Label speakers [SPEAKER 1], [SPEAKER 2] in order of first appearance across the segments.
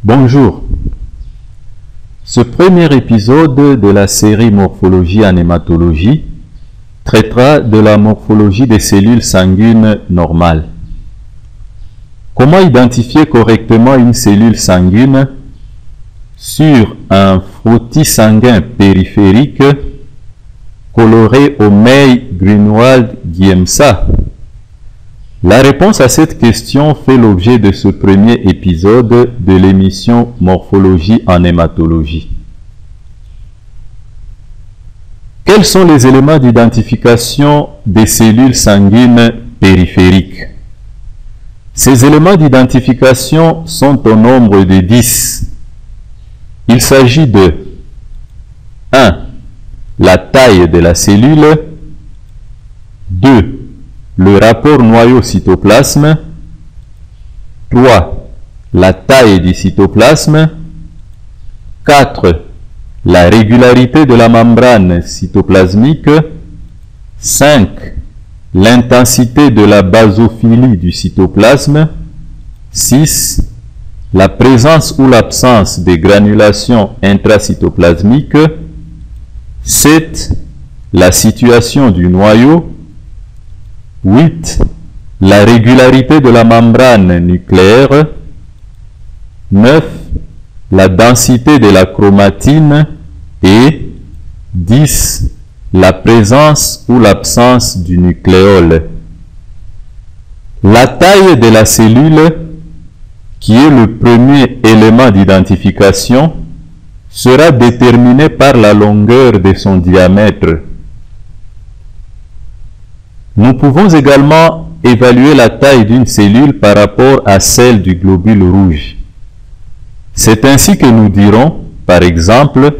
[SPEAKER 1] Bonjour. Ce premier épisode de la série Morphologie en hématologie traitera de la morphologie des cellules sanguines normales. Comment identifier correctement une cellule sanguine sur un frottis sanguin périphérique coloré au May-Grunwald-Giemsa? La réponse à cette question fait l'objet de ce premier épisode de l'émission Morphologie en hématologie. Quels sont les éléments d'identification des cellules sanguines périphériques? Ces éléments d'identification sont au nombre de 10. Il s'agit de 1. La taille de la cellule. 2. Le rapport noyau-cytoplasme. 3. La taille du cytoplasme. 4. La régularité de la membrane cytoplasmique. 5. L'intensité de la basophilie du cytoplasme. 6. La présence ou l'absence de granulation intracytoplasmique. 7. La situation du noyau. 8. La régularité de la membrane nucléaire. 9. La densité de la chromatine. Et 10. La présence ou l'absence du nucléole. La taille de la cellule, qui est le premier élément d'identification, sera déterminée par la longueur de son diamètre. Nous pouvons également évaluer la taille d'une cellule par rapport à celle du globule rouge. C'est ainsi que nous dirons, par exemple,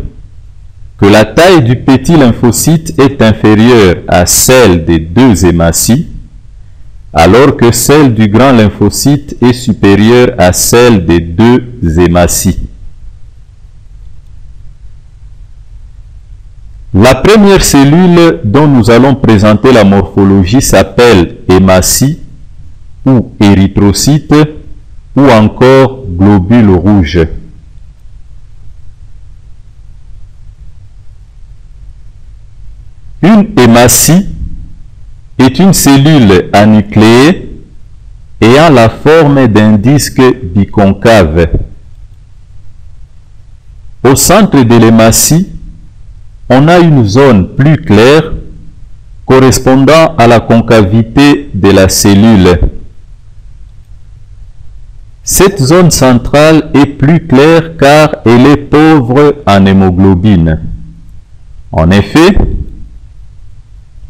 [SPEAKER 1] que la taille du petit lymphocyte est inférieure à celle des deux hématies, alors que celle du grand lymphocyte est supérieure à celle des deux hématies. La première cellule dont nous allons présenter la morphologie s'appelle hématie ou érythrocyte ou encore globule rouge. Une hématie est une cellule anucléée ayant la forme d'un disque biconcave. Au centre de l'hématie, on a une zone plus claire correspondant à la concavité de la cellule. Cette zone centrale est plus claire car elle est pauvre en hémoglobine. En effet,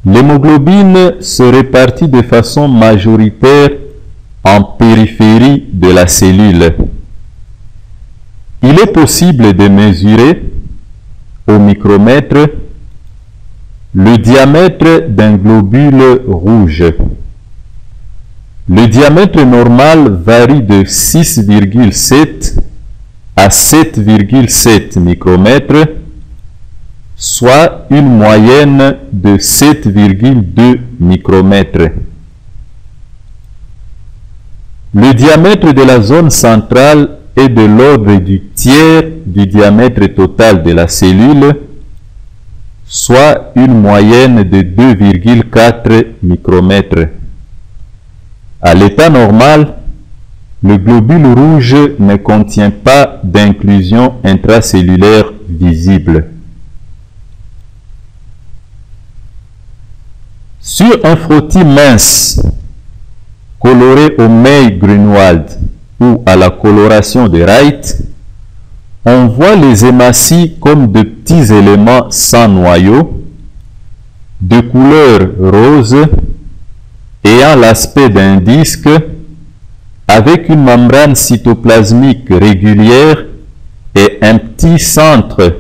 [SPEAKER 1] l'hémoglobine se répartit de façon majoritaire en périphérie de la cellule. Il est possible de mesurer au micromètre le diamètre d'un globule rouge. Le diamètre normal varie de 6,7 à 7,7 micromètres, soit une moyenne de 7,2 micromètres. Le diamètre de la zone centrale est de l'ordre du tiers du diamètre total de la cellule, soit une moyenne de 2,4 micromètres. À l'état normal, le globule rouge ne contient pas d'inclusion intracellulaire visible. Sur un frottis mince, coloré au May-Grunwald ou à la coloration de Wright, on voit les hématies comme de petits éléments sans noyau, de couleur rose, ayant l'aspect d'un disque, avec une membrane cytoplasmique régulière et un petit centre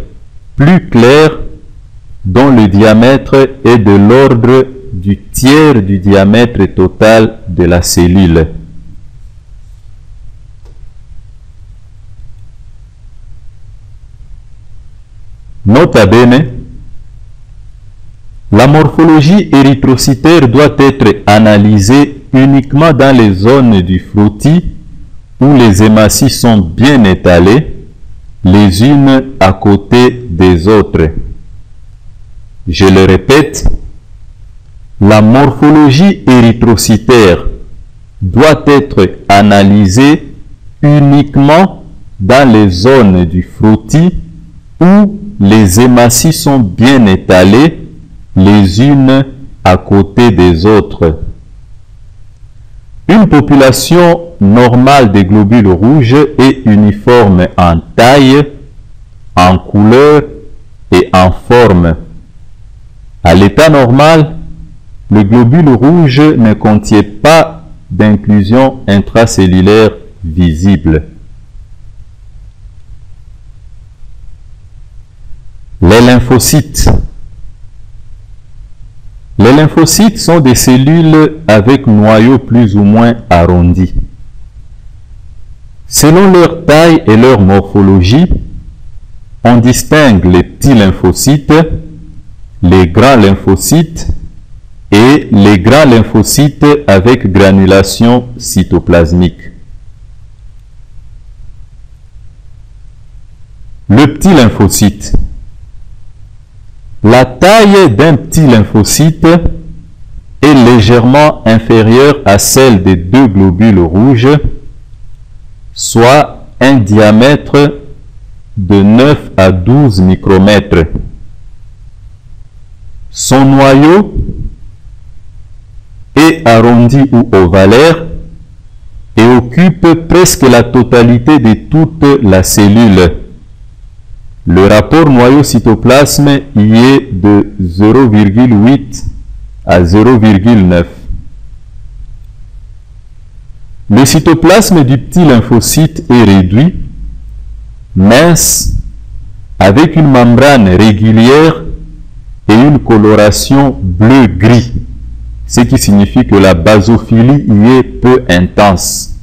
[SPEAKER 1] plus clair dont le diamètre est de l'ordre du tiers du diamètre total de la cellule. Nota bene, la morphologie érythrocytaire doit être analysée uniquement dans les zones du frottis où les hématies sont bien étalées, les unes à côté des autres. Je le répète, la morphologie érythrocytaire doit être analysée uniquement dans les zones du frottis où les hématies sont bien étalées les unes à côté des autres. Une population normale des globules rouges est uniforme en taille, en couleur et en forme. À l'état normal, le globule rouge ne contient pas d'inclusion intracellulaire visible. Les lymphocytes. Les lymphocytes sont des cellules avec noyau plus ou moins arrondi. Selon leur taille et leur morphologie, on distingue les petits lymphocytes, les grands lymphocytes et les grands lymphocytes avec granulation cytoplasmique. Le petit lymphocyte. La taille d'un petit lymphocyte est légèrement inférieure à celle des deux globules rouges, soit un diamètre de 9 à 12 micromètres. Son noyau est arrondi ou ovalaire et occupe presque la totalité de toute la cellule. Le rapport noyau-cytoplasme y est de 0,8 à 0,9. Le cytoplasme du petit lymphocyte est réduit, mince, avec une membrane régulière et une coloration bleu-gris, ce qui signifie que la basophilie y est peu intense.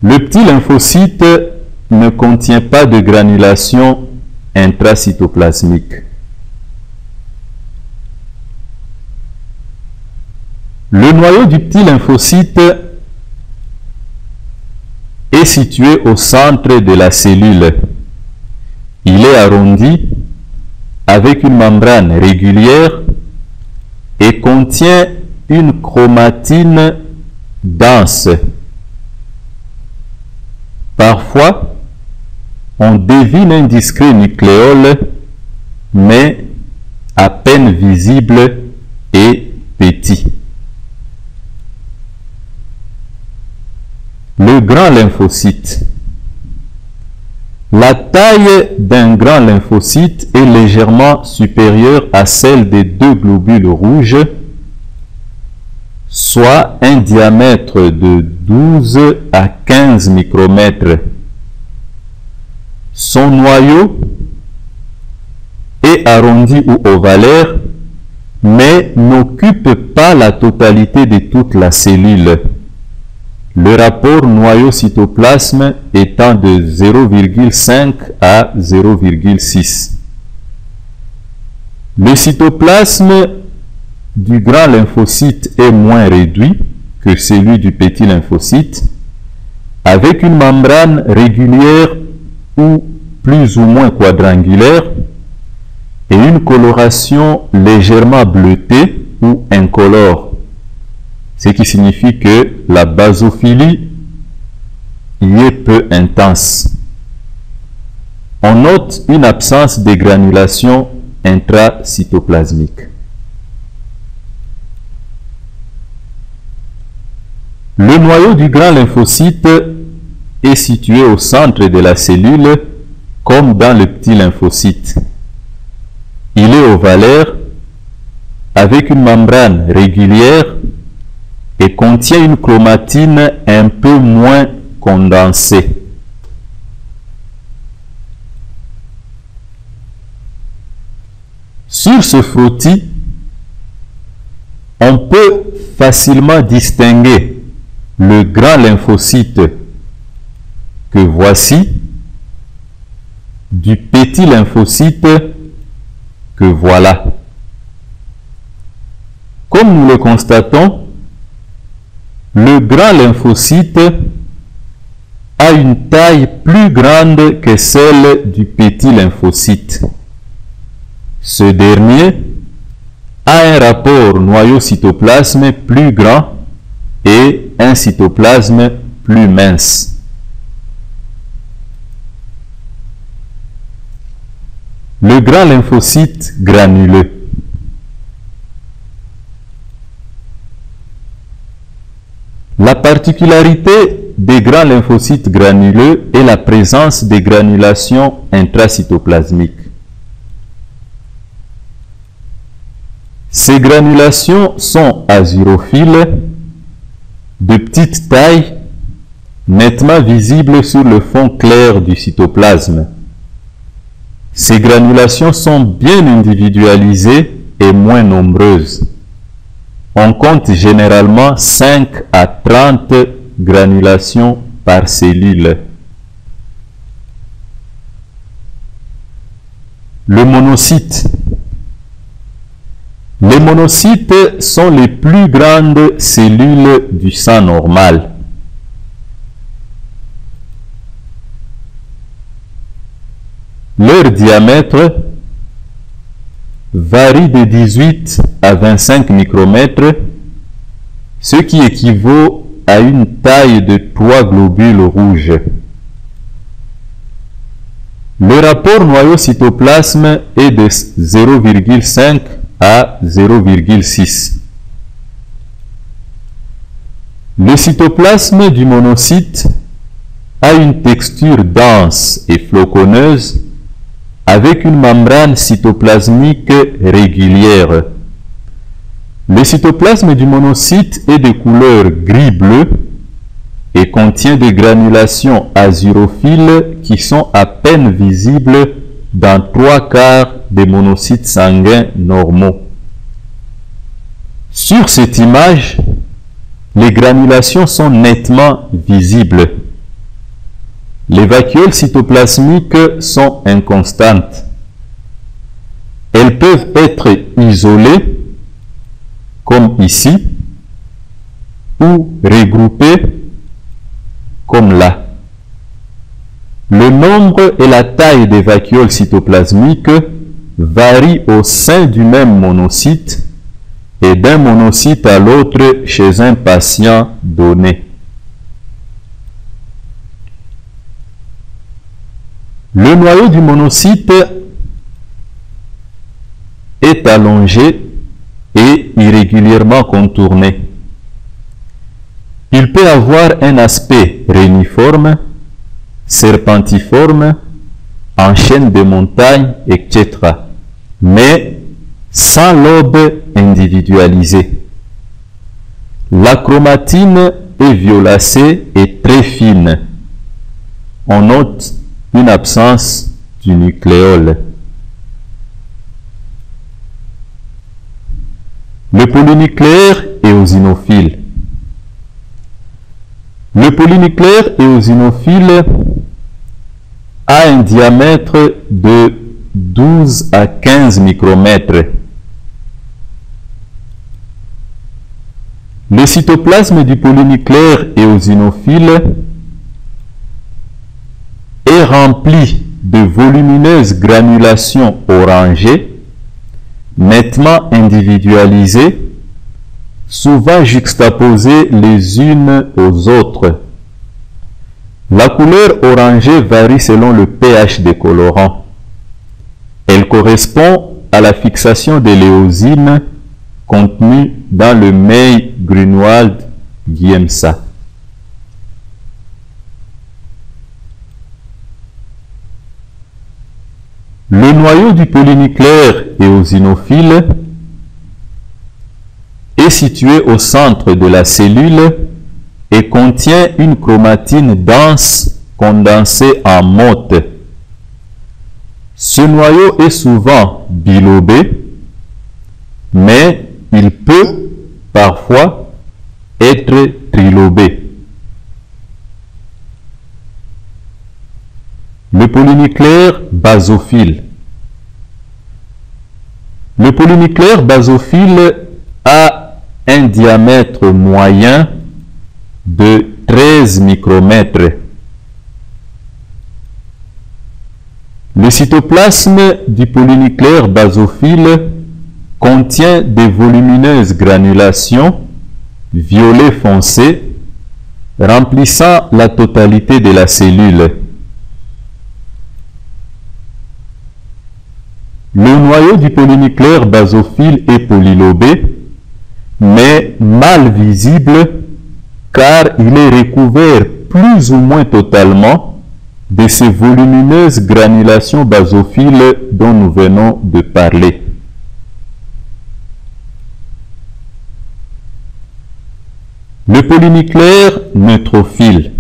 [SPEAKER 1] Le petit lymphocyte ne contient pas de granulation intracytoplasmique. Le noyau du petit lymphocyte est situé au centre de la cellule. Il est arrondi avec une membrane régulière et contient une chromatine dense. Parfois, on devine un discret nucléole, mais à peine visible et petit. Le grand lymphocyte. La taille d'un grand lymphocyte est légèrement supérieure à celle des deux globules rouges, soit un diamètre de 12 à 15 micromètres. Son noyau est arrondi ou ovalaire, mais n'occupe pas la totalité de toute la cellule. Le rapport noyau-cytoplasme étant de 0,5 à 0,6. Le cytoplasme du grand lymphocyte est moins réduit que celui du petit lymphocyte, avec une membrane régulière ou plus ou moins quadrangulaire et une coloration légèrement bleutée ou incolore, ce qui signifie que la basophilie y est peu intense. On note une absence de granulation intracytoplasmique. Le noyau du grand lymphocyte est situé au centre de la cellule comme dans le petit lymphocyte. Il est ovalaire avec une membrane régulière et contient une chromatine un peu moins condensée. Sur ce frottis, on peut facilement distinguer le grand lymphocyte que voici du petit lymphocyte que voilà. Comme nous le constatons, le grand lymphocyte a une taille plus grande que celle du petit lymphocyte. Ce dernier a un rapport noyau-cytoplasme plus grand et un cytoplasme plus mince. Le grand lymphocyte granuleux. La particularité des grands lymphocytes granuleux est la présence des granulations intracytoplasmiques. Ces granulations sont azurophiles, de petite taille, nettement visibles sur le fond clair du cytoplasme. Ces granulations sont bien individualisées et moins nombreuses. On compte généralement 5 à 30 granulations par cellule. Le monocyte. Les monocytes sont les plus grandes cellules du sang normal. Leur diamètre varie de 18 à 25 micromètres, ce qui équivaut à une taille de 3 globules rouges. Le rapport noyau-cytoplasme est de 0,5 à 0,6. Le cytoplasme du monocyte a une texture dense et floconneuse avec une membrane cytoplasmique régulière. Le cytoplasme du monocyte est de couleur gris-bleu et contient des granulations azurophiles qui sont à peine visibles dans 3/4 des monocytes sanguins normaux. Sur cette image, les granulations sont nettement visibles. Les vacuoles cytoplasmiques sont inconstantes. Elles peuvent être isolées, comme ici, ou regroupées, comme là. Le nombre et la taille des vacuoles cytoplasmiques varient au sein du même monocyte et d'un monocyte à l'autre chez un patient donné. Le noyau du monocyte est allongé et irrégulièrement contourné. Il peut avoir un aspect réniforme, serpentiforme, en chaîne de montagnes, etc., mais sans lobe individualisé. La chromatine est violacée et très fine. On note une absence du nucléole. Le polynucléaire éosinophile. Le polynucléaire éosinophile a un diamètre de 12 à 15 micromètres. Le cytoplasme du polynucléaire éosinophile est rempli de volumineuses granulations orangées, nettement individualisées, souvent juxtaposées les unes aux autres. La couleur orangée varie selon le pH des colorants. Elle correspond à la fixation de l'éosine contenue dans le May-Grunwald-Giemsa. Le noyau du polynucléaire éosinophile est situé au centre de la cellule et contient une chromatine dense condensée en motte. Ce noyau est souvent bilobé, mais il peut parfois être trilobé. Le polynucléaire basophile. Le polynucléaire basophile a un diamètre moyen de 13 micromètres. Le cytoplasme du polynucléaire basophile contient des volumineuses granulations violet foncé remplissant la totalité de la cellule. Le noyau du polynucléaire basophile est polylobé, mais mal visible car il est recouvert plus ou moins totalement de ces volumineuses granulations basophiles dont nous venons de parler. Le polynucléaire neutrophile.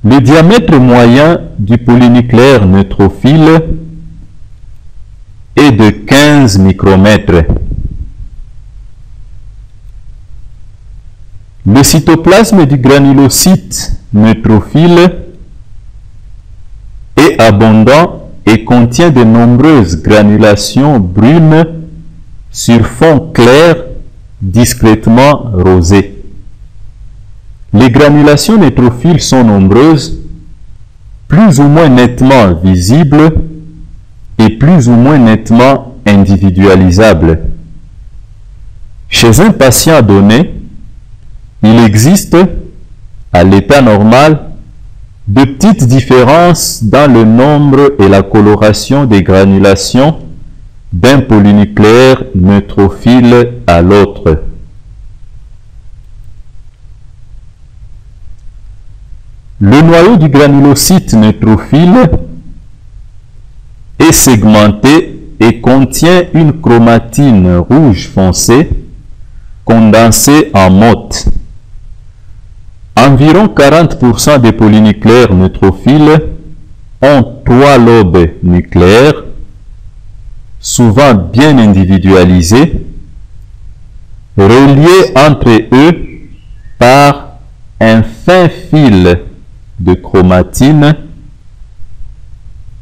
[SPEAKER 1] Le diamètre moyen du polynucléaire neutrophile est de 15 micromètres. Le cytoplasme du granulocyte neutrophile est abondant et contient de nombreuses granulations brunes sur fond clair discrètement rosé. Les granulations neutrophiles sont nombreuses, plus ou moins nettement visibles et plus ou moins nettement individualisables. Chez un patient donné, il existe, à l'état normal, de petites différences dans le nombre et la coloration des granulations d'un polynucléaire neutrophile à l'autre. Le noyau du granulocyte neutrophile est segmenté et contient une chromatine rouge foncé condensée en motte. Environ 40% des polynucléaires neutrophiles ont 3 lobes nucléaires, souvent bien individualisés, reliés entre eux par un fin fil de chromatine,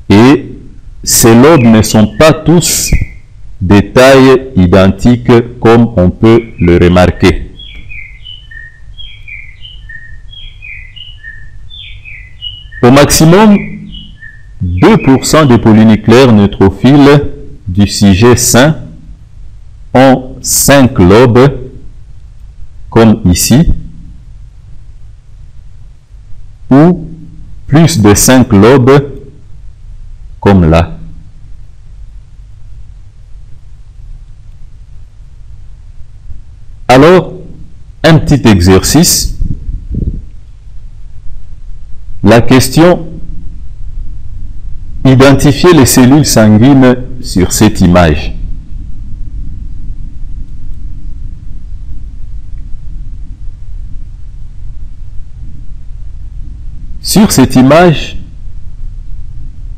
[SPEAKER 1] et ces lobes ne sont pas tous de taille identique comme on peut le remarquer. Au maximum, 2% des polynucléaires neutrophiles du sujet sain ont 5 lobes, comme ici, ou plus de 5 lobes, comme là. Alors, un petit exercice. La question: identifier les cellules sanguines sur cette image. Sur cette image,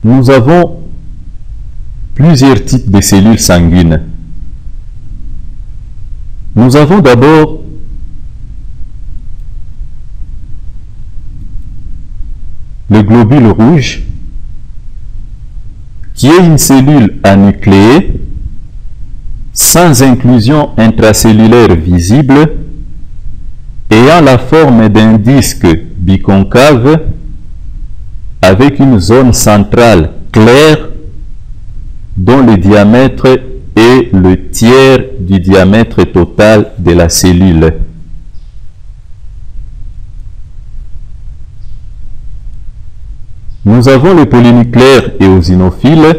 [SPEAKER 1] nous avons plusieurs types de cellules sanguines. Nous avons d'abord le globule rouge, qui est une cellule anucléée, sans inclusion intracellulaire visible, ayant la forme d'un disque biconcave avec une zone centrale claire dont le diamètre est le tiers du diamètre total de la cellule. Nous avons le polynucléaire éosinophile,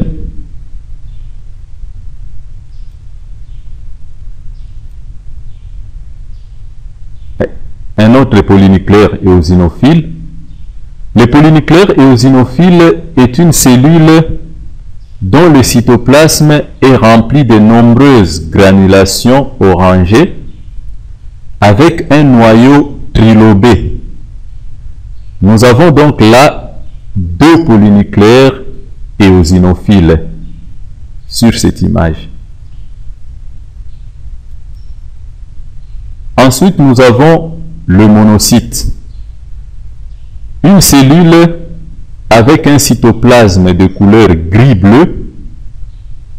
[SPEAKER 1] un autre polynucléaire éosinophile. Le polynucléaire éosinophile est une cellule dont le cytoplasme est rempli de nombreuses granulations orangées avec un noyau trilobé. Nous avons donc là 2 polynucléaires éosinophiles sur cette image. Ensuite, nous avons le monocyte, une cellule avec un cytoplasme de couleur gris-bleu,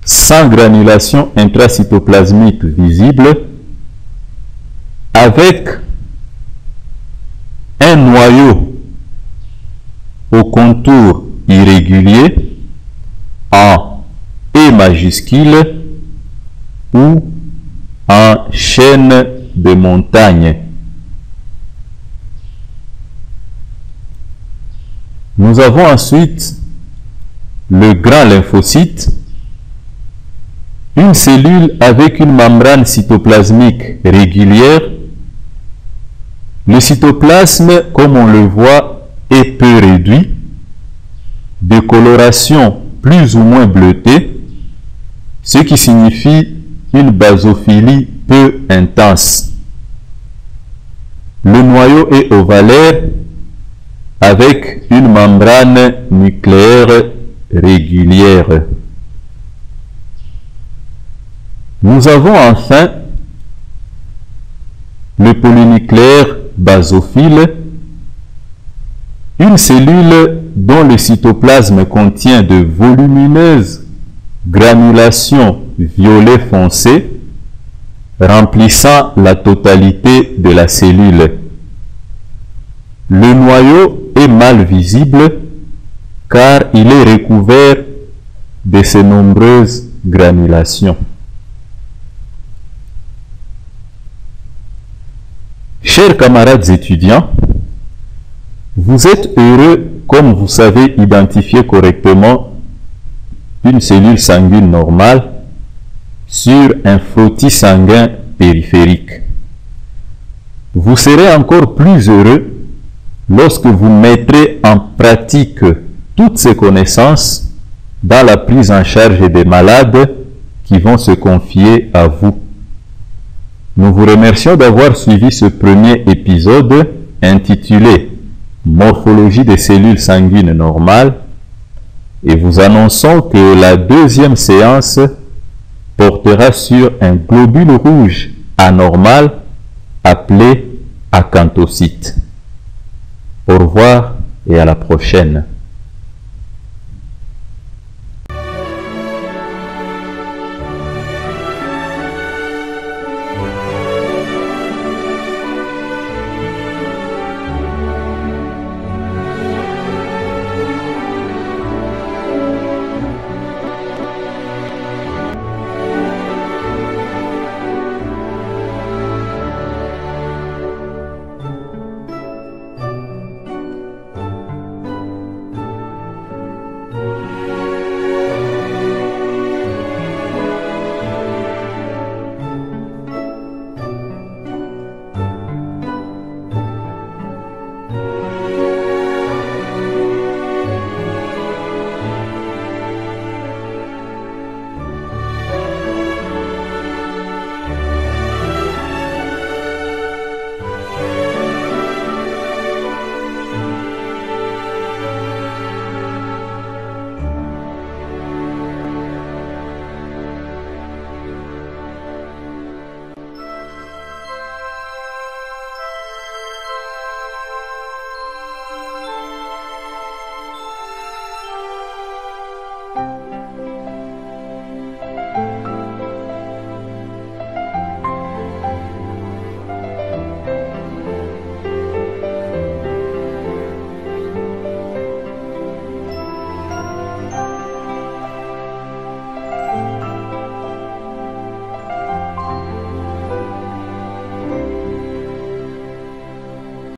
[SPEAKER 1] sans granulation intracytoplasmique visible, avec un noyau au contour irrégulier en E majuscule ou en chaîne de montagnes. Nous avons ensuite le grand lymphocyte, une cellule avec une membrane cytoplasmique régulière. Le cytoplasme, comme on le voit, est peu réduit, de coloration plus ou moins bleutée, ce qui signifie une basophilie peu intense. Le noyau est ovalaire avec une membrane nucléaire régulière. Nous avons enfin le polynucléaire basophile, une cellule dont le cytoplasme contient de volumineuses granulations violet foncé remplissant la totalité de la cellule. Le noyau est mal visible car il est recouvert de ces nombreuses granulations. Chers camarades étudiants, vous êtes heureux comme vous savez identifier correctement une cellule sanguine normale sur un frottis sanguin périphérique. Vous serez encore plus heureux lorsque vous mettrez en pratique toutes ces connaissances dans la prise en charge des malades qui vont se confier à vous. Nous vous remercions d'avoir suivi ce premier épisode intitulé Morphologie des cellules sanguines normales et vous annonçons que la deuxième séance portera sur un globule rouge anormal appelé acanthocyte. Au revoir et à la prochaine.